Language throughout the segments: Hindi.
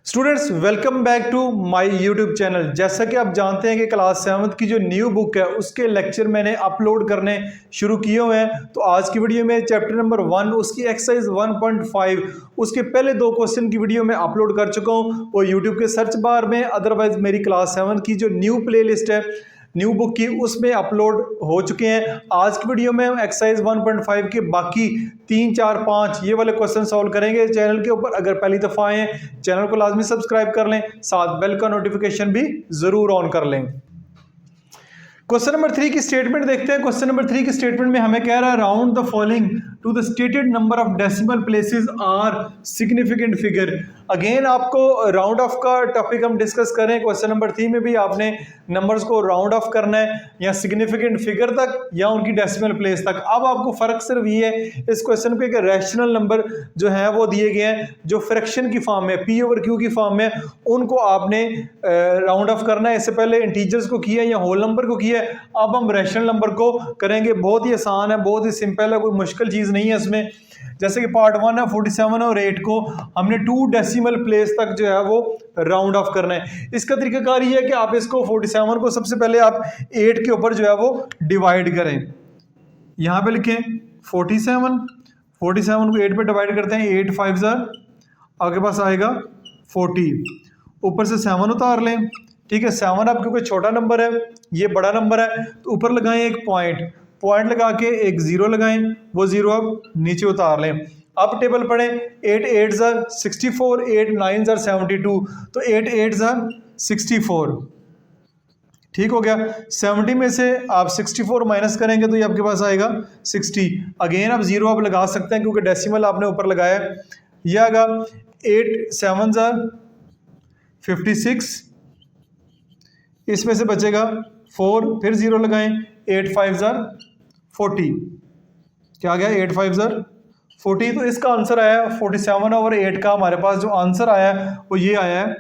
Students welcome back to my YouTube channel. जैसा कि आप जानते हैं कि क्लास 7th की जो न्यू बुक है उसके लेक्चर मैंने अपलोड करने शुरू किए हुए हैं। तो आज की वीडियो में चैप्टर नंबर 1 उसकी एक्सरसाइज 1.5 उसके पहले दो क्वेश्चन की वीडियो मैं अपलोड कर चुका हूँ वो यूट्यूब के सर्च बार में। अदरवाइज मेरी क्लास 7 की जो न्यू प्ले लिस्ट है न्यू बुक की उसमें अपलोड हो चुके हैं। आज की वीडियो में हम एक्सरसाइज 1.5 के बाकी 3, 4, 5 ये वाले क्वेश्चन सॉल्व करेंगे चैनल के ऊपर। अगर पहली दफ़ा आए हैं चैनल को लाजमी सब्सक्राइब कर लें, साथ बेल का नोटिफिकेशन भी ज़रूर ऑन कर लें। क्वेश्चन नंबर 3 की स्टेटमेंट देखते हैं। क्वेश्चन नंबर 3 की स्टेटमेंट में हमें कह रहा है round the following to the stated number of decimal places are significant figure. Again आपको राउंड ऑफ का टॉपिक हम डिस्कस करें। क्वेश्चन नंबर 3 में भी आपने नंबर्स को राउंड ऑफ करना है या सिग्निफिकेंट फिगर तक या उनकी डेसिमल प्लेस तक। अब आपको फर्क सिर्फ ये है इस क्वेश्चन पे कि रैशनल नंबर जो है वो दिए गए हैं जो फ्रैक्शन की फॉर्म में पी ओवर क्यू की फॉर्म में उनको आपने राउंड ऑफ करना है। इससे पहले इंटीजर्स को किया या होल नंबर को किया, अब हम रैशनल नंबर को करेंगे। बहुत ही आसान है, बहुत ही सिंपल है, कोई मुश्किल चीज नहीं है इसमें। जैसे कि पार्ट 1 है 47 और 8 को हमने 2 डेसिमल प्लेस तक जो है वो राउंड ऑफ करना है। इसका तरीकाकार ये है कि आप इसको 47 को सबसे पहले आप 8 के ऊपर जो है वो डिवाइड करें। यहां पे लिखें 47 को 8 पे डिवाइड करते हैं, 8 5 ज़ार आपके पास आएगा 40, ऊपर से 7 उतार लें। ठीक है, 7 अब क्योंकि छोटा नंबर है ये बड़ा नंबर है तो ऊपर लगाएं एक पॉइंट लगा के एक जीरो लगाएं, वो जीरो अब नीचे उतार लें। अब टेबल पढ़ें 8 8 ज़ार 64, 8 9 ज़ार 72, तो 8 8 ज़ार 64। ठीक हो गया। 70 में से आप 64 माइनस करेंगे तो ये आपके पास आएगा 60। अगेन आप जीरो आप लगा सकते हैं क्योंकि डेसिमल आपने ऊपर लगाया है। ये आएगा 8 7 ज़ार 56, इसमें से बचेगा 4, फिर जीरो लगाएं, 8 5 ज़ार 40। क्या आ गया 8 5 ज़ार 40। तो इसका आंसर आया 47 ओवर 8 का हमारे पास जो आंसर आया है वो ये आया है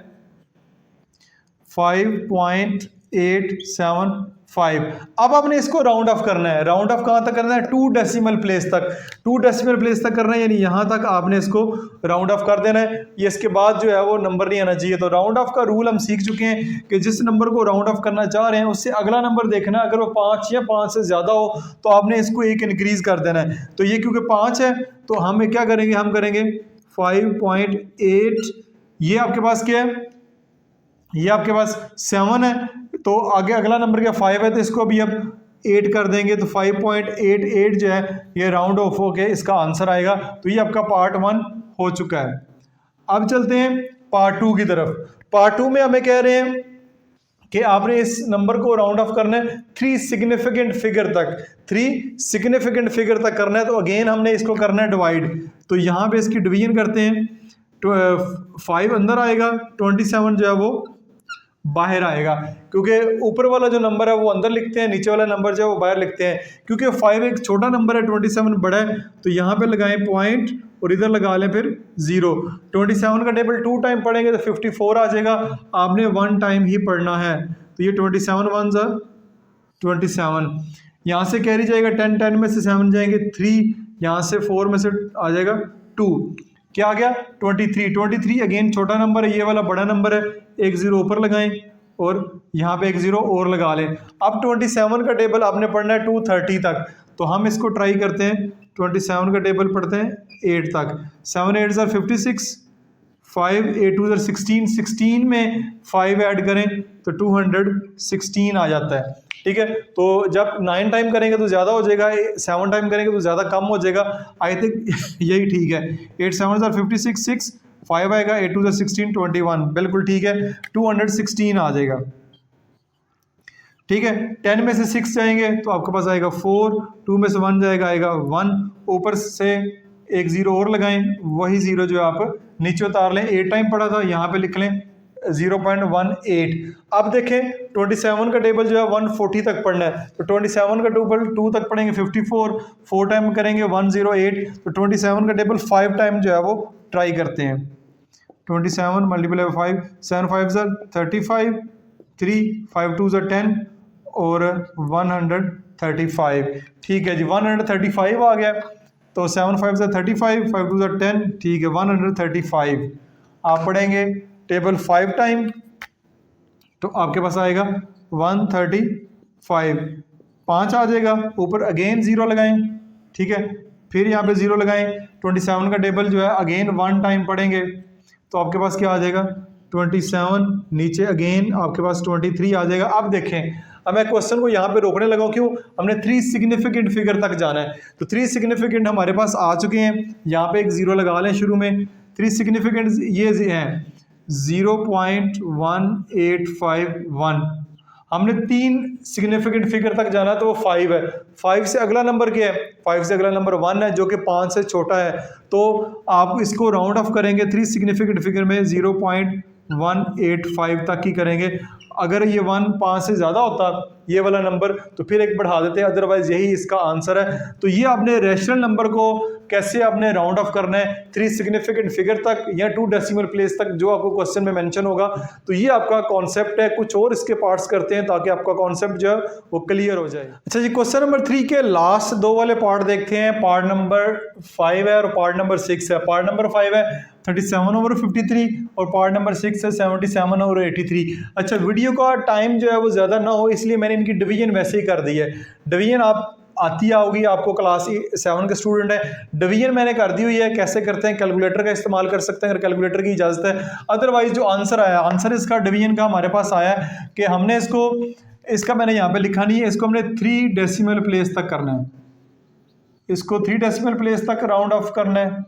5.875। अब आपने इसको राउंड ऑफ करना है। राउंड ऑफ कहाँ तक करना है? 2 डेसिमल प्लेस तक। 2 डेसिमल प्लेस तक करना है, यानी यहाँ तक आपने इसको राउंड ऑफ कर देना है। ये इसके बाद जो है वो नंबर नहीं आना चाहिए। तो राउंड ऑफ का रूल हम सीख चुके हैं कि जिस नंबर को राउंड ऑफ करना चाह रहे हैं उससे अगला नंबर देखना, अगर वो 5 या 5 से ज़्यादा हो तो आपने इसको एक इंक्रीज कर देना है। तो ये क्योंकि 5 है तो हम क्या करेंगे, हम करेंगे 5.8। ये आपके पास क्या है? ये आपके पास 7 है तो आगे अगला नंबर क्या 5 है तो इसको अभी अब 8 कर देंगे तो 5.88 जो है ये राउंड ऑफ होके इसका आंसर आएगा। तो ये आपका पार्ट 1 हो चुका है। अब चलते हैं पार्ट 2 की तरफ। पार्ट 2 में हमें कह रहे हैं कि आपने इस नंबर को राउंड ऑफ करना है 3 सिग्निफिकेंट फिगर तक। 3 सिग्निफिकेंट फिगर तक करना है तो अगेन हमने इसको करना है डिवाइड। तो यहाँ पे इसकी डिवीजन करते हैं। 5 अंदर आएगा, 27 जो है वो बाहर आएगा, क्योंकि ऊपर वाला जो नंबर है वो अंदर लिखते हैं, नीचे वाला नंबर जो है वो बाहर लिखते हैं। क्योंकि 5 एक छोटा नंबर है, 27 बड़ा है, तो यहाँ पे लगाएं पॉइंट और इधर लगा लें फिर जीरो। 27 का टेबल 2 टाइम पढ़ेंगे तो 54 आ जाएगा। आपने 1 टाइम ही पढ़ना है। तो ये 27 1 ज़ार 27, यहाँ से कैरी जाएगा 10, 10 में से 7 जाएंगे 3, यहाँ से 4 में से आ जाएगा 2। क्या आ गया 23। अगेन छोटा नंबर है, ये वाला बड़ा नंबर है, एक जीरो ऊपर लगाएं और यहाँ पे एक जीरो और लगा लें। अब 27 का टेबल आपने पढ़ना है 230 तक। तो हम इसको ट्राई करते हैं। 27 का टेबल पढ़ते हैं 8 तक। 7 8 ज़ार 56, 5 8 2 ज़ार 16, 16 में 5 ऐड करें तो 216 आ जाता है। ठीक है, तो जब 9 टाइम करेंगे तो ज़्यादा हो जाएगा, 7 टाइम करेंगे तो ज़्यादा कम हो जाएगा। आई थिंक यही ठीक है। 8 7 ज़ार 56, 6 5 आएगा, 8 2 ज़ार 16 21, बिल्कुल ठीक है, 216 आ जाएगा। ठीक है, 10 में से 6 जाएंगे तो आपके पास आएगा 4, 2 में से 1 जाएगा आएगा 1, ऊपर से एक जीरो और लगाएं, वही जीरो जो आप नीचे उतार लें। 8 टाइम पड़ा था, यहाँ पे लिख लें 0.18। अब देखें 27 का टेबल जो है 140 तक पढ़ना है। तो 27 का टेबल 2 तक पढ़ेंगे 54, 4 टाइम करेंगे 108। तो 27 का टेबल 5 टाइम जो है वो ट्राई करते हैं। 27 मल्टीप्लाई 5, 7 5 ज़ार 35, 3 5 2 ज़ार 10 और 135। ठीक है जी, 135 आ गया। तो 7 5 ज़ार 35, 5 2 ज़ार 10, ठीक है 135 आप पढ़ेंगे टेबल 5 टाइम, तो आपके पास आएगा 135, 5 आ जाएगा, ऊपर अगेन 0 लगाएं, ठीक है, फिर यहाँ पे 0 लगाएं, 27 का टेबल जो है अगेन 1 टाइम पढ़ेंगे, तो आपके पास क्या आ जाएगा 27, नीचे अगेन आपके पास 23 आ जाएगा। अब देखें, अब मैं क्वेश्चन को यहाँ पे रोकने लगा हूँ, क्यों, हमने 3 सिग्निफिकेंट फिगर तक जाना है, तो 3 सिग्निफिकेंट हमारे पास आ चुके हैं, यहाँ पे एक 0 लगा लें शुरू में। 3 सिग्निफिकेंट ये हैं 0.1851, हमने 3 सिग्निफिकेंट फिगर तक जाना तो वो 5 है, 5 से अगला नंबर क्या है, 5 से अगला नंबर 1 है जो कि 5 से छोटा है, तो आप इसको राउंड ऑफ करेंगे 3 सिग्निफिकेंट फिगर में 0.185 तक ही करेंगे। अगर ये 1 5 से ज़्यादा होता ये वाला नंबर तो फिर एक बढ़ा देते, अदरवाइज यही इसका आंसर है। तो ये आपने रैशनल नंबर को कैसे आपने राउंड ऑफ करना है 3 सिग्निफिकेंट फिगर तक या 2 डेसिमल प्लेस तक, जो आपको क्वेश्चन में मेंशन होगा। तो ये आपका कॉन्सेप्ट है, कुछ और इसके पार्ट्स करते हैं ताकि आपका कॉन्सेप्ट जो है वो क्लियर हो जाए। अच्छा जी, क्वेश्चन नंबर 3 के लास्ट 2 वाले पार्ट देखते हैं, पार्ट नंबर 5 है और पार्ट नंबर 6 है। पार्ट नंबर 5 है 37/53 और पार्ट नंबर 6 है 77/83। अच्छा, वीडियो का टाइम जो है वो ज़्यादा ना हो इसलिए मैंने इनकी डिवीजन वैसे ही कर दी है। डिवीजन आप आती होगी, आपको क्लास 7 के स्टूडेंट है, डिवीजन मैंने कर दी हुई है। कैसे करते हैं, कैलकुलेटर का इस्तेमाल कर सकते हैं अगर कैलकुलेटर की इजाज़त है, अदरवाइज जो आंसर आया, आंसर इसका डिवीजन का हमारे पास आया कि हमने इसका मैंने यहाँ पे लिखा नहीं है, इसको हमने 3 डेसिमल प्लेस तक करना है, इसको 3 डेसिमल प्लेस तक राउंड ऑफ करना है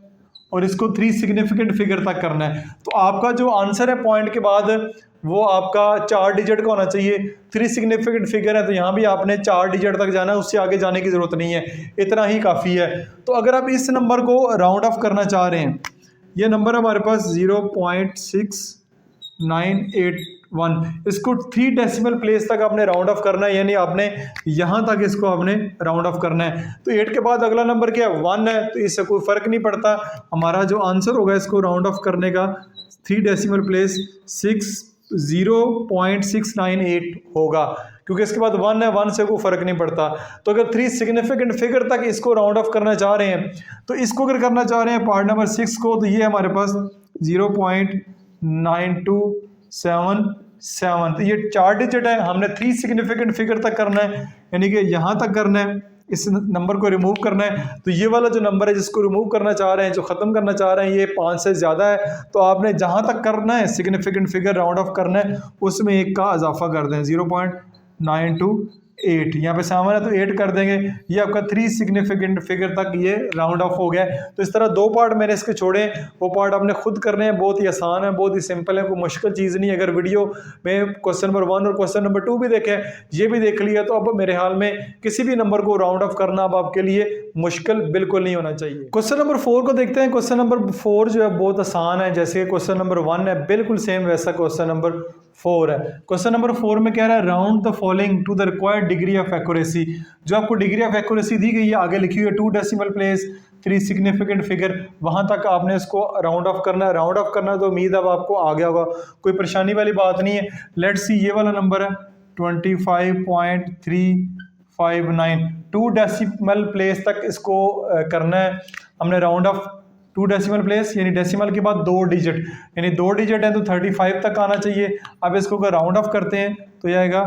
और इसको 3 सिग्निफिकेंट फिगर तक करना है। तो आपका जो आंसर है पॉइंट के बाद वो आपका 4 डिजिट का होना चाहिए। 3 सिग्निफिकेंट फिगर है तो यहाँ भी आपने 4 डिजिट तक जाना है, उससे आगे जाने की ज़रूरत नहीं है, इतना ही काफ़ी है। तो अगर आप इस नंबर को राउंड ऑफ करना चाह रहे हैं, ये नंबर हमारे पास 0.6981, इसको 3 डेसिमल प्लेस तक आपने राउंड ऑफ करना है, यानी आपने यहाँ तक इसको आपने राउंड ऑफ करना है। तो 8 के बाद अगला नंबर क्या है, 1 है, तो इससे कोई फ़र्क नहीं पड़ता। हमारा जो आंसर होगा इसको राउंड ऑफ करने का 3 डेसिमल प्लेस 0.698 होगा, क्योंकि इसके बाद 1 है, 1 से कोई फ़र्क नहीं पड़ता। तो अगर 3 सिग्निफिकेंट फिगर तक इसको राउंड ऑफ करना चाह रहे हैं, तो इसको अगर करना चाह रहे हैं पार्ट नंबर 6 को, तो ये हमारे पास 0.9277, तो ये 4 डिजिट है, हमने 3 सिग्निफिकेंट फिगर तक करना है, यानी कि यहाँ तक करना है, इस नंबर को रिमूव करना है। तो ये वाला जो नंबर है जिसको रिमूव करना चाह रहे हैं, जो ख़त्म करना चाह रहे हैं, ये 5 से ज़्यादा है, तो आपने जहाँ तक करना है सिग्निफिकेंट फिगर राउंड ऑफ करना है उसमें 1 का इजाफा कर दें, 0.928, यहाँ पे 7 है तो 8 कर देंगे, ये आपका 3 सिग्निफिकेंट फिगर तक ये राउंड ऑफ हो गया। तो इस तरह 2 पार्ट मैंने इसके छोड़े, वो पार्ट आपने खुद करने हैं, बहुत ही आसान है, बहुत ही सिंपल है, कोई मुश्किल चीज़ नहीं है। अगर वीडियो में क्वेश्चन नंबर 1 और क्वेश्चन नंबर 2 भी देखें, ये भी देख लिया, तो अब मेरे हाल में किसी भी नंबर को राउंड ऑफ करना अब आपके लिए मुश्किल बिल्कुल नहीं होना चाहिए। क्वेश्चन नंबर 4 को देखते हैं। क्वेश्चन नंबर 4 जो है बहुत आसान है, जैसे क्वेश्चन नंबर 1 है बिल्कुल सेम वैसा क्वेश्चन नंबर 4 है। क्वेश्चन नंबर 4 में कह रहा है round the following to the required degree of accuracy. जो आपको डिग्री ऑफ एक्यूरेसी दी गई है आगे लिखी हुई है 2 डेसिमल प्लेस 3 सिग्निफिकेंट फिगर, वहां तक आपने इसको राउंड ऑफ करना है। राउंड ऑफ करना तो उम्मीद अब आपको आ गया होगा, कोई परेशानी वाली बात नहीं है। लेट्स सी, ये वाला नंबर है 25.359, 2 डेसिमल प्लेस तक इसको करना है हमने राउंड ऑफ। 2 डेसिमल प्लेस यानी डेसिमल के बाद 2 डिजिट, यानी 2 डिजिट है तो 35 तक आना चाहिए। अब इसको अगर राउंड ऑफ करते हैं तो यह आएगा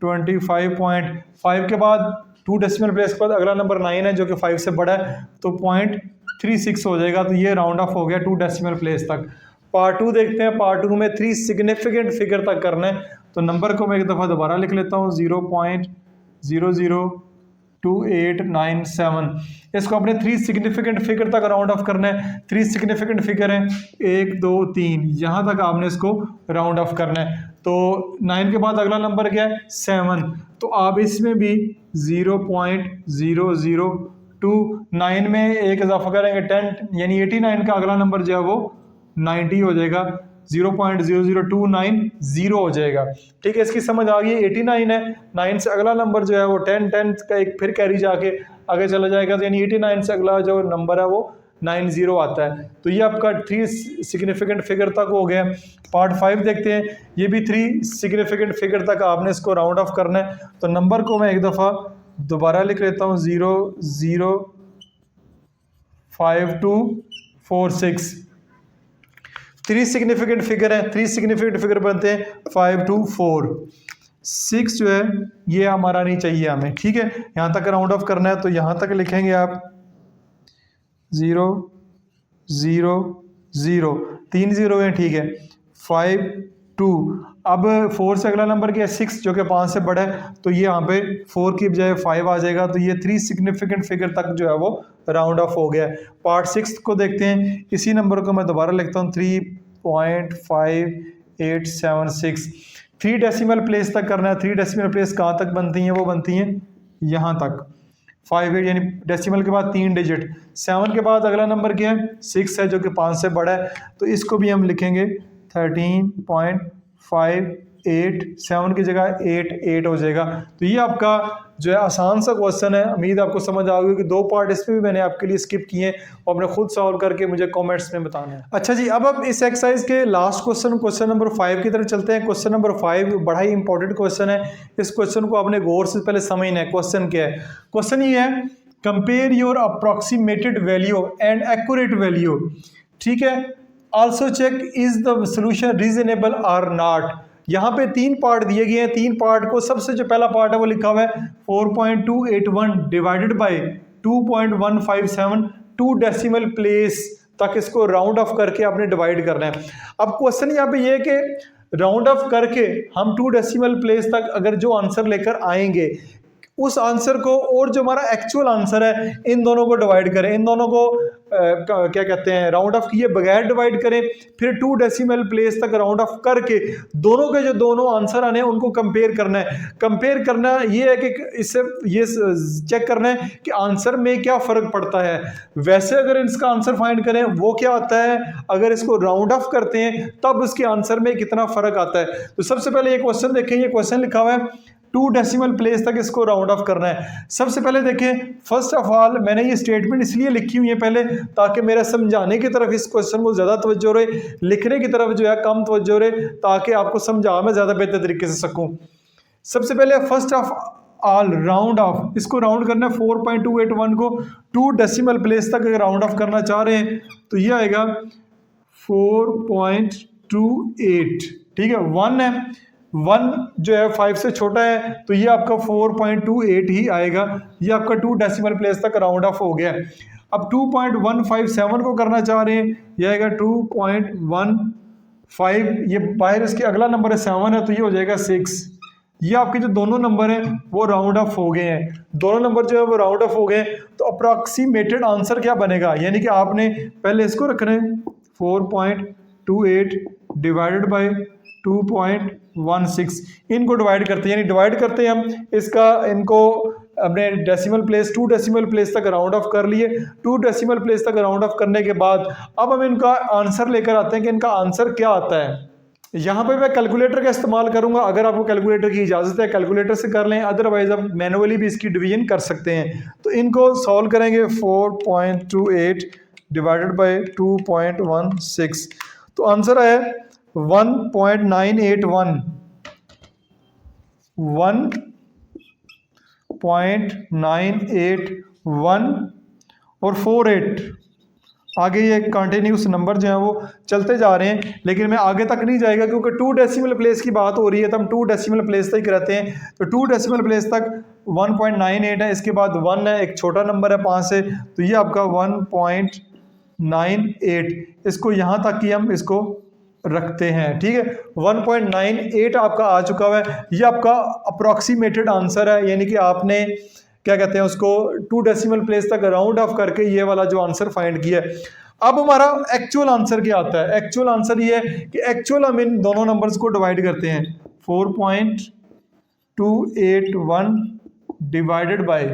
25.5 के बाद 2 डेसिमल प्लेस के बाद अगला नंबर 9 है जो कि 5 से बड़ा है, तो 0.36 हो जाएगा। तो ये राउंड ऑफ हो गया 2 डेसिमल प्लेस तक। पार्ट 2 देखते हैं। पार्ट 2 में 3 सिग्निफिकेंट फिगर तक करना है, तो नंबर को मैं एक दफ़ा दोबारा लिख लेता हूँ 0.002897। इसको अपने 3 सिग्निफिकेंट फिगर तक राउंड ऑफ करना है। 3 सिग्निफिकेंट फिगर है 1 2 3, यहाँ तक आपने इसको राउंड ऑफ करना है। तो 9 के बाद अगला नंबर क्या है 7, तो आप इसमें भी 0.0029 में एक इजाफा करेंगे 10, यानी 89 का अगला नंबर जो है वो 90 हो जाएगा, 0.00290 हो जाएगा। ठीक है, इसकी समझ आ गई। 89 है, 9 से अगला नंबर जो है वो 10 का एक फिर कैरी जाके आगे चला जाएगा, तो यानी 89 से अगला जो नंबर है वो 90 आता है। तो ये आपका 3 सिग्निफिकेंट फिगर तक हो गया। पार्ट 5 देखते हैं। ये भी 3 सिग्निफिकेंट फिगर तक आपने इसको राउंड ऑफ करना है। तो नंबर को मैं एक दफ़ा दोबारा लिख लेता हूँ 005246। 3 सिग्निफिकेंट फिगर है, 3 सिग्निफिकेंट फिगर बनते हैं 5 2 4। 6 जो है ये हमारा नहीं चाहिए हमें, ठीक है। यहाँ तक राउंड ऑफ करना है तो यहाँ तक लिखेंगे आप 0 0 0, 3 0 है, ठीक है। 5 2, अब 4 से अगला नंबर क्या है 6 जो कि 5 से बड़ा है, तो ये यहाँ पे 4 की बजाय 5 आ जाएगा। तो ये 3 सिग्निफिकेंट फिगर तक जो है वो राउंड ऑफ हो गया। पार्ट 6 को देखते हैं, इसी नंबर को मैं दोबारा लिखता हूँ 3.5876। 3 डेसिमल प्लेस तक करना है। 3 डेसिमल प्लेस कहाँ तक बनती हैं? वो बनती हैं यहाँ तक 58, यानी डेसिमल के बाद 3 डिजिट। 7 के बाद अगला नंबर क्या है 6 है जो कि 5 से बड़ा है, तो इसको भी हम लिखेंगे 13.58, 7 की जगह 8 हो जाएगा। तो ये आपका जो है आसान सा क्वेश्चन है। उम्मीद आपको समझ आ गई कि 2 पार्ट इसमें भी मैंने आपके लिए स्किप किए हैं और आपने खुद सॉल्व करके मुझे कमेंट्स में बताना है। अच्छा जी, अब हम इस एक्सरसाइज के लास्ट क्वेश्चन नंबर 5 की तरफ चलते हैं। क्वेश्चन नंबर 5 बड़ा ही इंपॉर्टेंट क्वेश्चन है। इस क्वेश्चन को आपने गौर से पहले समझना है। क्वेश्चन क्या है? क्वेश्चन ये है, compare your approximated value and accurate value, ठीक है। Also check is the solution reasonable और नॉट। यहाँ पे 3 पार्ट दिए गए हैं। 3 पार्ट को सबसे जो पहला पार्ट है वो लिखा हुआ है 4.281 डिवाइडेड बाई 2.157, 2 डेसिमल प्लेस तक इसको राउंड ऑफ करके आपने डिवाइड करना है। अब क्वेश्चन यहाँ पे ये है कि राउंड ऑफ करके हम 2 डेसिमल प्लेस तक अगर जो आंसर लेकर आएंगे, उस आंसर को और जो हमारा एक्चुअल आंसर है, इन दोनों को डिवाइड करें। इन दोनों को क्या कहते हैं, राउंड ऑफ किए बगैर डिवाइड करें, फिर 2 डेसिमल प्लेस तक राउंड ऑफ करके दोनों के जो दोनों आंसर आने हैं उनको कंपेयर करना है। कंपेयर करना ये है कि इससे ये चेक करना है कि आंसर में क्या फ़र्क पड़ता है। वैसे अगर इसका आंसर फाइंड करें वो क्या आता है, अगर इसको राउंड ऑफ करते हैं तब उसके आंसर में कितना फ़र्क आता है। तो सबसे पहले ये क्वेश्चन देखें। ये क्वेश्चन लिखा हुआ है 2 डेसिमल प्लेस तक इसको राउंड ऑफ करना है। सबसे पहले देखें, फर्स्ट ऑफ ऑल मैंने ये स्टेटमेंट इसलिए लिखी हुई है पहले ताकि मेरा समझाने की तरफ इस क्वेश्चन को ज़्यादा तवज्जो रहे, लिखने की तरफ जो है कम तवज्जो रहे, ताकि आपको समझा मैं ज़्यादा बेहतर तरीके से सकूँ। सबसे पहले first of all round of, इसको राउंड करना है 4.281 को 2 डेसिमल प्लेस तक अगर राउंड ऑफ करना चाह रहे हैं तो ये आएगा 4.28, ठीक है। 1 है, 1 जो है 5 से छोटा है तो ये आपका 4.28 ही आएगा। ये आपका 2 डेसिमल प्लेस तक राउंड ऑफ हो गया। अब 2.157 को करना चाह रहे हैं, ये आएगा 2.15, ये बाहर इसके अगला नंबर है 7 है तो ये हो जाएगा 6। ये आपके जो दोनों नंबर हैं वो राउंड ऑफ हो गए हैं। दोनों नंबर जो है वो राउंड ऑफ हो गए, तो अप्रॉक्सीमेटेड आंसर क्या बनेगा, यानी कि आपने पहले इसको रखना है 4.28 डिवाइडेड बाई 2.16, इनको डिवाइड करते हैं, यानी डिवाइड करते हैं हम इसका, इनको अपने डेसिमल प्लेस 2 डेसिमल प्लेस तक राउंड ऑफ कर लिए। 2 डेसिमल प्लेस तक राउंड ऑफ करने के बाद अब हम इनका आंसर लेकर आते हैं कि इनका आंसर क्या आता है। यहाँ पे मैं कैलकुलेटर का इस्तेमाल करूंगा। अगर आपको कैलकुलेटर की इजाज़त है कैलकुलेटर से कर लें, अदरवाइज आप मैनुअली भी इसकी डिवीजन कर सकते हैं। तो इनको सॉल्व करेंगे 4.28 डिवाइडेड बाई 2.16, तो आंसर आया 1.981 और 48। आगे ये कंटिन्यूस नंबर जो है वो चलते जा रहे हैं, लेकिन मैं आगे तक नहीं जाएगा क्योंकि 2 डेसिमल प्लेस की बात हो रही है, तो हम 2 डेसिमल प्लेस तक रहते हैं। तो 2 डेसिमल प्लेस तक 1.98 है, इसके बाद 1 है, एक छोटा नंबर है 5 से, तो ये आपका 1.98, इसको यहाँ तक ही हम इसको रखते हैं, ठीक है। 1.98 आपका आ चुका हुआ है। ये आपका अप्रॉक्सीमेटेड आंसर है, यानी कि आपने क्या कहते हैं उसको 2 डेसिमल प्लेस तक राउंड ऑफ करके ये वाला जो आंसर फाइंड किया है। अब हमारा एक्चुअल आंसर क्या आता है? एक्चुअल आंसर ये है कि एक्चुअल हम इन दोनों नंबर्स को डिवाइड करते हैं 4.281 डिवाइडेड बाय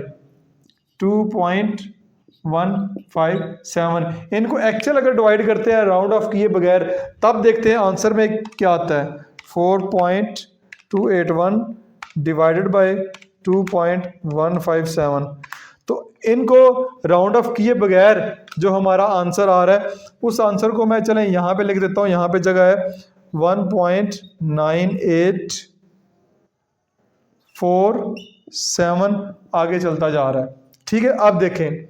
2.157, इनको एक्चुअल अगर डिवाइड करते हैं राउंड ऑफ किए बगैर, तब देखते हैं आंसर में क्या आता है। 4.281 डिवाइडेड बाय 2.157, तो इनको राउंड ऑफ किए बगैर जो हमारा आंसर आ रहा है, उस आंसर को मैं चलें यहाँ पे लिख देता हूँ। यहाँ पे जगह है 1.9847, आगे चलता जा रहा है, ठीक है। अब देखें,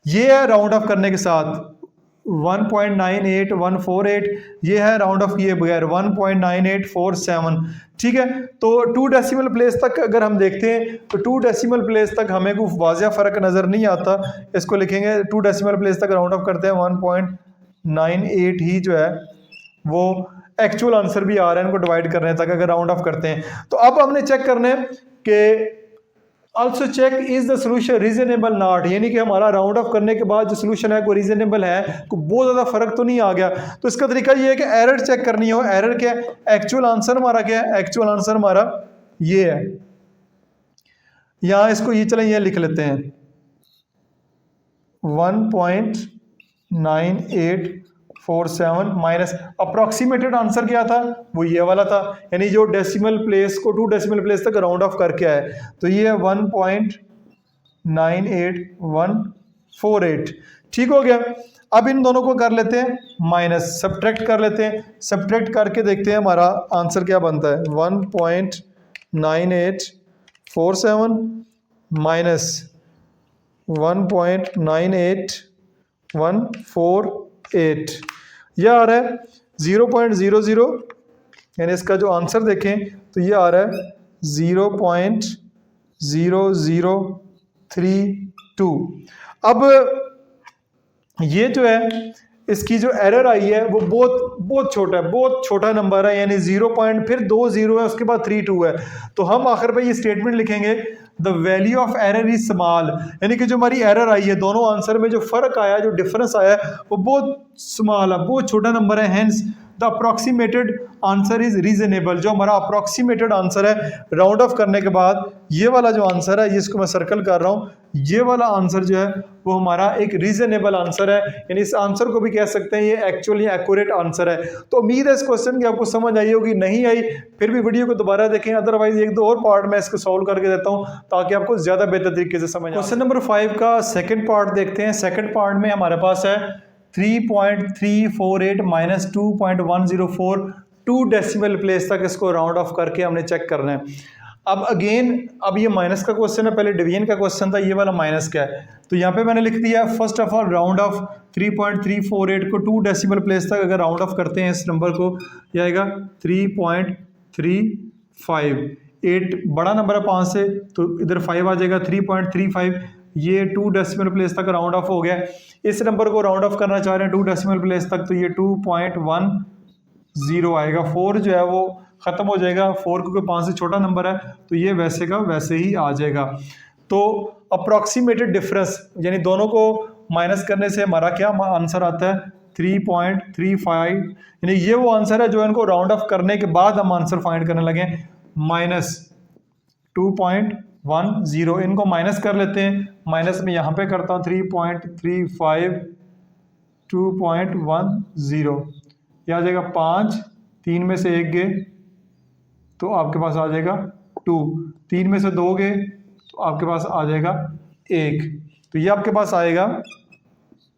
ये है राउंड ऑफ करने के साथ 1.98148, ये है राउंड ऑफ किए बगैर 1.9847। ठीक है, तो 2 डेसिमल प्लेस तक अगर हम देखते हैं तो 2 डेसिमल प्लेस तक हमें कोई वाज़िया फ़र्क नज़र नहीं आता। इसको लिखेंगे 2 डेसिमल प्लेस तक राउंड ऑफ करते हैं 1.98 ही जो है वो एक्चुअल आंसर भी आ रहा है इनको डिवाइड करने तक अगर राउंड ऑफ करते हैं। तो अब हमने चेक करना है कि also check is the solution reasonable not, यानी कि हमारा राउंड ऑफ करने के बाद जो सोल्यूशन है कोई रीजनेबल है, कोई बहुत ज़्यादा फर्क तो नहीं आ गया। तो इसका तरीका ये है कि एरर चेक करनी हो। एरर क्या है? एक्चुअल आंसर हमारा क्या है? एक्चुअल आंसर हमारा ये है, यहां इसको ये चलें ये लिख लेते हैं 1.9847 माइनस अप्रॉक्सीमेटेड आंसर क्या था? वो ये वाला था, यानी जो डेसिमल प्लेस को 2 डेसिमल प्लेस तक राउंड ऑफ करके आए, तो ये है 1.98148। ठीक हो गया। अब इन दोनों को कर लेते हैं माइनस, सब्ट्रैक्ट कर लेते हैं। सब्ट्रैक्ट करके देखते हैं हमारा आंसर क्या बनता है। 1.9847 माइनस 1.98148, यह आ रहा है 0.00, यानी इसका जो आंसर देखें तो ये आ रहा है 0.0032। अब ये जो है इसकी जो एरर आई है वो बहुत छोटा है, बहुत छोटा नंबर है, यानी 0 पॉइंट फिर 2 0 है, उसके बाद 32 है। तो हम आखिर पे ये स्टेटमेंट लिखेंगे the value of error is small, यानी कि जो हमारी एरर आई है दोनों आंसर में जो फर्क आया, जो डिफरेंस आया वो बहुत स्मॉल है, बहुत छोटा नंबर है। Hence the approximated answer is reasonable, जो हमारा अप्रॉक्सीमेटेड आंसर है राउंड ऑफ करने के बाद, ये वाला जो आंसर है जिसको मैं सर्कल कर रहा हूँ, ये वाला आंसर जो है वो हमारा एक रीजनेबल आंसर है, यानी इस आंसर को भी कह सकते हैं ये एक्चुअली एक्यूरेट आंसर है। तो उम्मीद है इस क्वेश्चन की आपको समझ आई होगी, नहीं आई फिर भी वीडियो को दोबारा देखें, अदरवाइज एक दो और पार्ट में इसको सॉल्व करके देता हूँ ताकि आपको ज्यादा बेहतर तरीके से समझ आए। क्वेश्चन नंबर 5 का सेकंड पार्ट देखते हैं। सेकंड पार्ट में हमारे पास है 3.348 माइनस 2.104, 2 डेसिमल प्लेस तक इसको राउंड ऑफ करके हमने चेक करना है। अब अगेन अब ये माइनस का क्वेश्चन है, पहले डिवीजन का क्वेश्चन था, ये वाला माइनस का है। तो यहाँ पे मैंने लिख दिया first of all round of 3.348 को 2 डेसिमल प्लेस तक अगर राउंड ऑफ करते हैं इस नंबर को, ये आएगा 3.358, बड़ा नंबर है 5 से तो इधर 5 आ जाएगा 3.35, ये 2 डेसिमल प्लेस तक राउंड ऑफ हो गया। इस नंबर को राउंड ऑफ करना चाह रहे हैं 2 डेसिमल प्लेस तक, तो ये 2.10 आएगा। 4 जो है वो ख़त्म हो जाएगा, 4 क्योंकि 5 से छोटा नंबर है तो ये वैसे का वैसे ही आ जाएगा। तो अप्रॉक्सीमेटेड डिफरेंस यानी दोनों को माइनस करने से हमारा क्या आंसर आता है 3.35, यानी ये वो आंसर है जो इनको राउंड ऑफ करने के बाद हम आंसर फाइंड करने लगे। माइनस 2.10, इनको माइनस कर लेते हैं, माइनस में यहाँ पे करता हूँ 3.35 2.10, यह आ जाएगा 5, 3 में से 1 गए तो आपके पास आ जाएगा 2, 3 में से 2 गए तो आपके पास आ जाएगा 1, तो ये आपके पास आएगा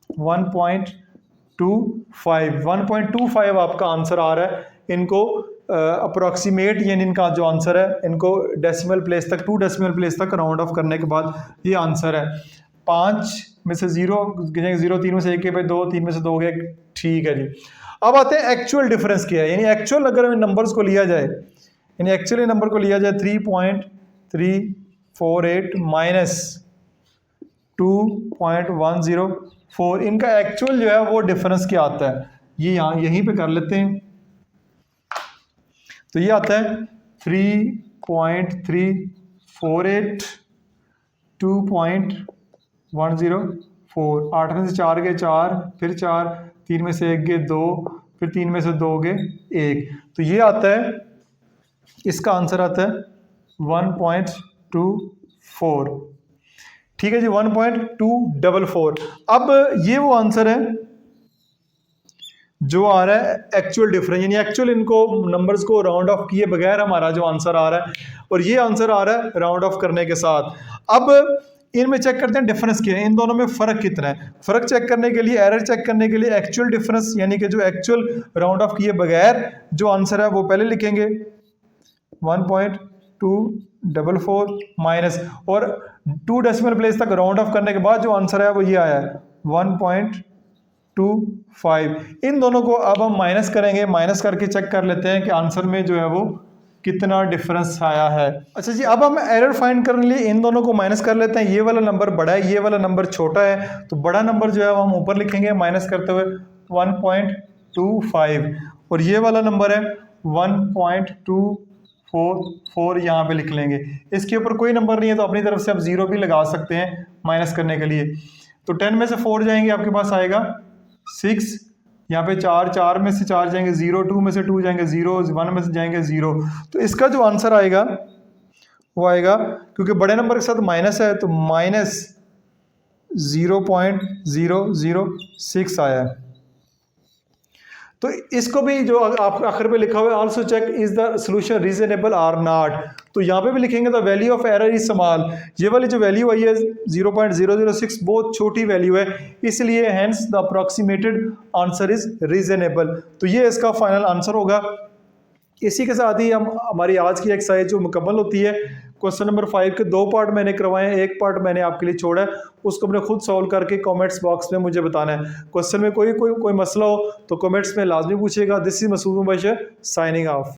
1.25 आपका आंसर आ रहा है। इनको अप्रॉक्सीमेट यानी इनका जो आंसर है इनको डेसिमल प्लेस तक 2 डेसिमल प्लेस तक राउंड ऑफ करने के बाद ये आंसर है। 5 में से 0 0, 3 में से 1 के भाई 2, 3 में से 2 गए, ठीक है जी। अब आते हैं एक्चुअल डिफरेंस क्या है, यानी एक्चुअल अगर इन नंबर्स को लिया जाए, यानी एक्चुअली नंबर को लिया जाए 3.348 माइनस 2.104, इनका एक्चुअल जो है वो डिफरेंस क्या आता है, ये यहाँ यहीं पे कर लेते हैं। तो ये आता है 3.348 2.104, 8 में से 4 गए 4, फिर 4, 3 में से 1 गए 2, फिर 3 में से 2 गए 1, तो ये आता है, इसका आंसर आता है 1.24। ठीक है जी, 1.244। अब ये वो आंसर है जो आ रहा है एक्चुअल डिफरेंस, यानी एक्चुअल इनको नंबर्स को राउंड ऑफ किए बगैर हमारा जो आंसर आ रहा है, और ये आंसर आ रहा है राउंड ऑफ करने के साथ। अब इनमें चेक करते हैं डिफरेंस क्या है, इन दोनों में फ़र्क कितना है। फ़र्क चेक करने के लिए, एरर चेक करने के लिए एक्चुअल डिफरेंस यानी कि जो एक्चुअल राउंड ऑफ किए बगैर जो आंसर है वो पहले लिखेंगे 1.244 माइनस, और 2 डेसिमल प्लेस तक राउंड ऑफ करने के बाद जो आंसर है वो ये आया है 1.244, 1.25 इन दोनों को अब हम माइनस करेंगे, माइनस करके चेक कर लेते हैं कि आंसर में जो है वो कितना डिफरेंस आया है। अच्छा जी, अब हम एरर फाइंड करने लिए इन दोनों को माइनस कर लेते हैं। ये वाला नंबर बड़ा है, ये वाला नंबर छोटा है, तो बड़ा नंबर जो है वो हम ऊपर लिखेंगे माइनस करते हुए 1.25 और ये वाला नंबर है 1.244 यहाँ पे लिख लेंगे। इसके ऊपर कोई नंबर नहीं है तो अपनी तरफ से आप जीरो भी लगा सकते हैं माइनस करने के लिए। तो 10 में से 4 जाएंगे आपके पास आएगा 6, यहाँ पे 4 में से 4 जाएंगे 0, 2 में से 2 जाएंगे 0, 1 में से जाएंगे 0। तो इसका जो आंसर आएगा वो आएगा, क्योंकि बड़े नंबर के साथ माइनस है तो -0.006 आया है। तो इसको भी जो आप आखिर पे लिखा हुआ है also check is the solution reasonable or not, तो यहाँ पे भी लिखेंगे the value of error is small. ये वाली जो वैल्यू आई है 0.006 बहुत छोटी वैल्यू है, इसलिए hence the approximated answer is reasonable. तो ये इसका फाइनल आंसर होगा। इसी के साथ ही हम हमारी आज की एक्सरसाइज जो मुकम्मल होती है। क्वेश्चन नंबर 5 के 2 पार्ट मैंने करवाए हैं, एक पार्ट मैंने आपके लिए छोड़ा है, उसको अपने खुद सॉल्व करके कमेंट्स बॉक्स में मुझे बताना है। क्वेश्चन में कोई मसला हो तो कमेंट्स में लाजमी पूछिएगा। This is Masood Mubashar signing of.